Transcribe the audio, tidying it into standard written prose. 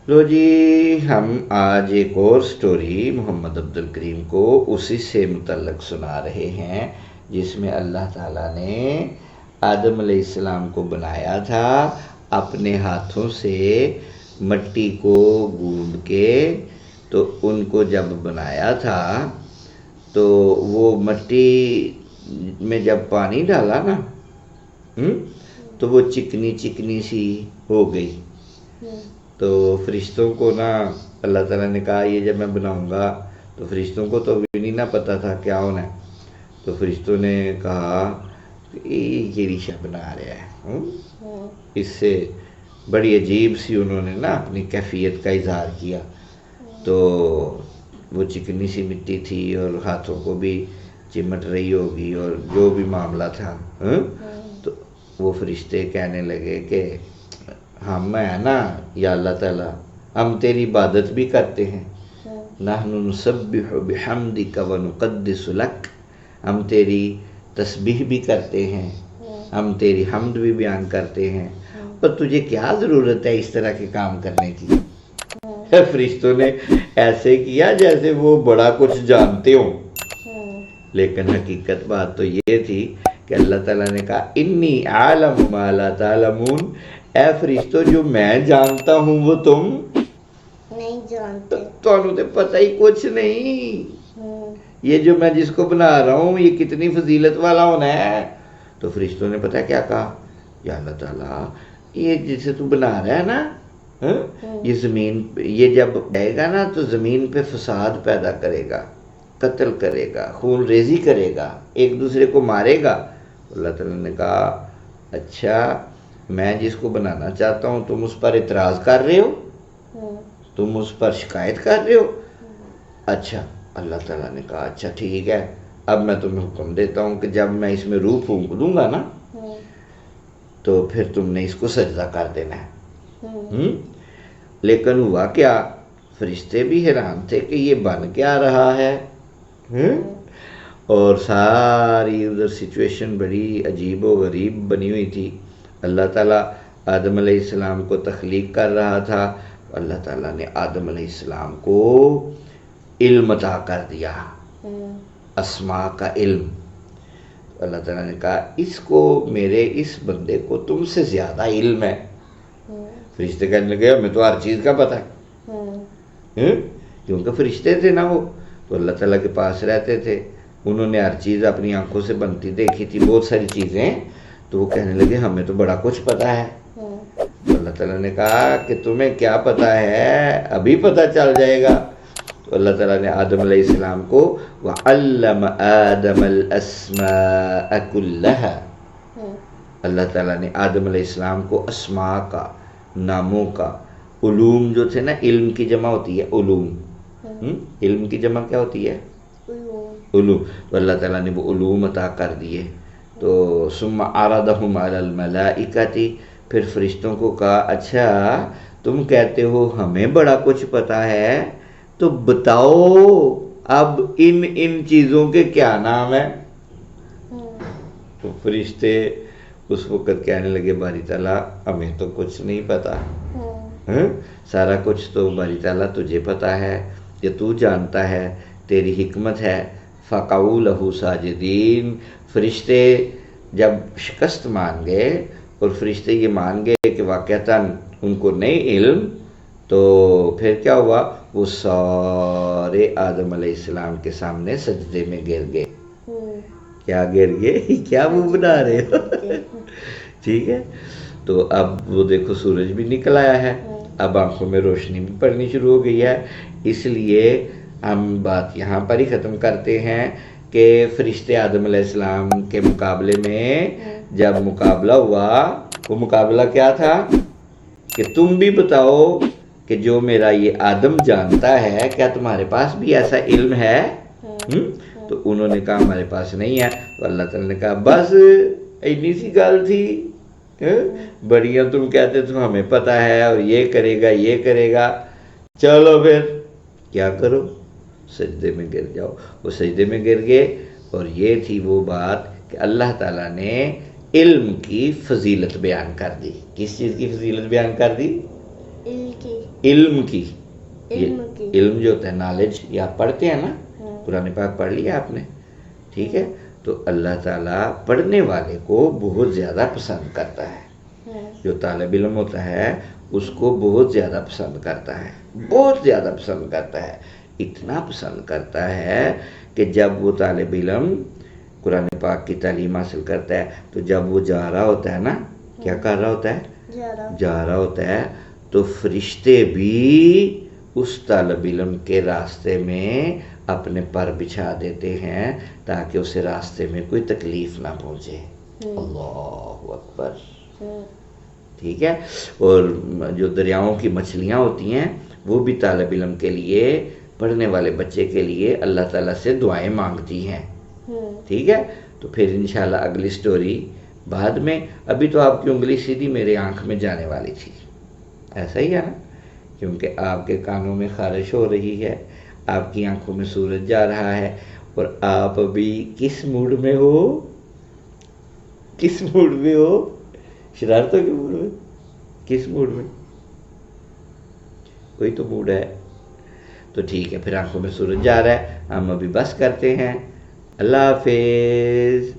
لو جی، ہم آج ایک اور سٹوری محمد عبد الکریم کو اسی سے متعلق سنا رہے ہیں جس میں اللہ تعالیٰ نے آدم علیہ السلام کو بنایا تھا اپنے ہاتھوں سے مٹی کو گوندھ کے۔ تو ان کو جب بنایا تھا تو وہ مٹی میں جب پانی ڈالا نا تو وہ چکنی چکنی سی ہو گئی۔ تو فرشتوں کو نا اللہ تعالیٰ نے کہا یہ جب میں بناؤں گا تو فرشتوں کو تو ابھی نہیں نہ پتا تھا کیا ہونا ہے۔ تو فرشتوں نے کہا یہ ریشہ بنا رہا ہے، اس سے بڑی عجیب سی انہوں نے نا اپنی کیفیت کا اظہار کیا۔ تو وہ چکنی سی مٹی تھی اور ہاتھوں کو بھی چمٹ رہی ہوگی اور جو بھی معاملہ تھا۔ تو وہ فرشتے کہنے لگے کہ ہم ہیں نا یا اللہ تعالیٰ، ہم تیری عبادت بھی کرتے ہیں، نحن نسبح بحمدک ونقدس لک، ہم تیری تسبیح بھی کرتے ہیں، ہم تیری حمد بھی بیان کرتے ہیں، اور تجھے کیا ضرورت ہے اس طرح کے کام کرنے کی؟ فرشتوں نے ایسے کیا جیسے وہ بڑا کچھ جانتے ہوں، لیکن حقیقت بات تو یہ تھی کہ اللہ تعالیٰ نے کہا انی اعلم ما لا تعلمون، اے فرشتوں جو میں جانتا ہوں وہ تم نہیں جانتے، تمہیں تو پتہ ہی کچھ نہیں۔ یہ جو میں جس کو بنا رہا ہوں یہ کتنی فضیلت والا ہونا ہے۔ تو فرشتوں نے پتہ کیا کہا، یا اللہ تعالیٰ یہ جسے تو بنا رہا ہے نا یہ زمین یہ جب آئے گا نا تو زمین پہ فساد پیدا کرے گا، قتل کرے گا، خون ریزی کرے گا، ایک دوسرے کو مارے گا۔ اللہ تعالیٰ نے کہا اچھا میں جس کو بنانا چاہتا ہوں تم اس پر اعتراض کر رہے ہو، تم اس پر شکایت کر رہے ہو؟ اچھا اللہ تعالیٰ نے کہا اچھا ٹھیک ہے، اب میں تمہیں حکم دیتا ہوں کہ جب میں اس میں روح پھونک دوں گا نا تو پھر تم نے اس کو سجدہ کر دینا ہے۔ لیکن ہوا کیا، فرشتے بھی حیران تھے کہ یہ بن کیا رہا ہے، اور ساری ادھر سچویشن بڑی عجیب و غریب بنی ہوئی تھی۔ اللہ تعالیٰ آدم علیہ السلام کو تخلیق کر رہا تھا، اللہ تعالیٰ نے آدم علیہ السلام کو علم عطا کر دیا، اسماء کا علم۔ اللہ تعالیٰ نے کہا اس کو میرے اس بندے کو تم سے زیادہ علم ہے۔ فرشتے کہنے لگے ہمیں تو ہر چیز کا پتہ ہے، کیونکہ فرشتے تھے نا وہ تو اللہ تعالیٰ کے پاس رہتے تھے، انہوں نے ہر چیز اپنی آنکھوں سے بنتی دیکھی تھی، بہت ساری چیزیں، تو وہ کہنے لگے ہمیں تو بڑا کچھ پتہ ہے۔ تو اللہ تعالیٰ نے کہا کہ تمہیں کیا پتہ ہے، ابھی پتہ چل جائے گا۔ تو اللہ تعالیٰ نے آدم علیہ السلام کو وَعَلَّمَ آدَمَ الْأَسْمَاءَ كُلَّهَا، اللہ تعالیٰ نے آدم علیہ السلام کو اسماء کا، ناموں کا، علوم جو تھے نا، علم کی جمع ہوتی ہے علوم، علم کی جمع کیا ہوتی ہے؟ علوم۔ تو اللہ تعالیٰ نے وہ علوم عطا کر دیے۔ تو ثم عرضهم على الملائکۃ، پھر فرشتوں کو کہا اچھا تم کہتے ہو ہمیں بڑا کچھ پتا ہے تو بتاؤ اب ان چیزوں کے کیا نام ہیں؟ تو فرشتے اس وقت کہنے لگے باری تعالیٰ ہمیں تو کچھ نہیں پتا، سارا کچھ تو باری تعالیٰ تجھے پتا ہے، یہ تو جانتا ہے، تیری حکمت ہے۔ فَقَعُوا لَهُ سَاجِدِينَ، فرشتے جب شکست مان گئے اور فرشتے یہ مان گئے کہ واقعتاً ان کو نہیں علم، تو پھر کیا ہوا، وہ سارے آدم علیہ السلام کے سامنے سجدے میں گر گئے۔ کیا گر گئے؟ کیا وہ بنا رہے ہو؟ ٹھیک ہے، تو اب وہ دیکھو سورج بھی نکل آیا ہے، اب آنکھوں میں روشنی بھی پڑنی شروع ہو گئی ہے۔ اس لیے ہم بات یہاں پر ہی ختم کرتے ہیں کہ فرشتے آدم علیہ السلام کے مقابلے میں جب مقابلہ ہوا، وہ مقابلہ کیا تھا کہ تم بھی بتاؤ کہ جو میرا یہ آدم جانتا ہے کیا تمہارے پاس بھی ایسا علم ہے؟ تو انہوں نے کہا ہمارے پاس نہیں ہے۔ تو اللہ تعالیٰ نے کہا بس اتنی سی گل تھی، بڑیاں تم کہتے تم ہمیں پتہ ہے اور یہ کرے گا یہ کرے گا، چلو پھر کیا کرو، سجدے میں گر جاؤ۔ وہ سجدے میں گر گئے، اور یہ تھی وہ بات کہ اللہ تعالیٰ نے علم کی فضیلت بیان کر دی۔ کس چیز کی فضیلت بیان کر دی؟ علم کی علم کی علم جو ہوتا ہے نالج، یہ آپ پڑھتے ہیں نا، ہاں۔ قرآن پاک پڑھ لیا آپ نے، ٹھیک ہے، تو اللہ تعالیٰ پڑھنے والے کو بہت زیادہ پسند کرتا ہے، ہاں۔ جو طالب علم ہوتا ہے اس کو بہت زیادہ پسند کرتا ہے، بہت زیادہ پسند کرتا ہے، اتنا پسند کرتا ہے کہ جب وہ طالب علم قرآن پاک کی تعلیم حاصل کرتا ہے تو جب وہ جا رہا ہوتا ہے نا، کیا کر رہا ہوتا ہے؟ جا رہا ہوتا ہے، تو فرشتے بھی اس طالب علم کے راستے میں اپنے پر بچھا دیتے ہیں تاکہ اسے راستے میں کوئی تکلیف نہ پہنچے۔ اللہ اکبر، ہاں۔ ٹھیک ہے، اور جو دریاؤں کی مچھلیاں ہوتی ہیں وہ بھی طالب علم کے لیے، پڑھنے والے بچے کے لیے اللہ تعالیٰ سے دعائیں مانگتی ہیں، ہاں۔ ٹھیک ہے۔ تو پھر انشاءاللہ اگلی سٹوری بعد میں، ابھی تو آپ کی انگلی سیدھی میرے آنکھ میں جانے والی تھی، ایسا ہی ہے نا، کیونکہ آپ کے کانوں میں خارش ہو رہی ہے، آپ کی آنکھوں میں سورج جا رہا ہے، اور آپ ابھی کس موڈ میں ہو؟ کس موڈ میں ہو؟ شرارتوں کے موڈ میں؟ کس موڈ میں؟ کوئی تو موڈ ہے، تو ٹھیک ہے، پھر آنکھوں میں سورج جا رہا ہے، ہم ابھی بس کرتے ہیں، اللہ حافظ۔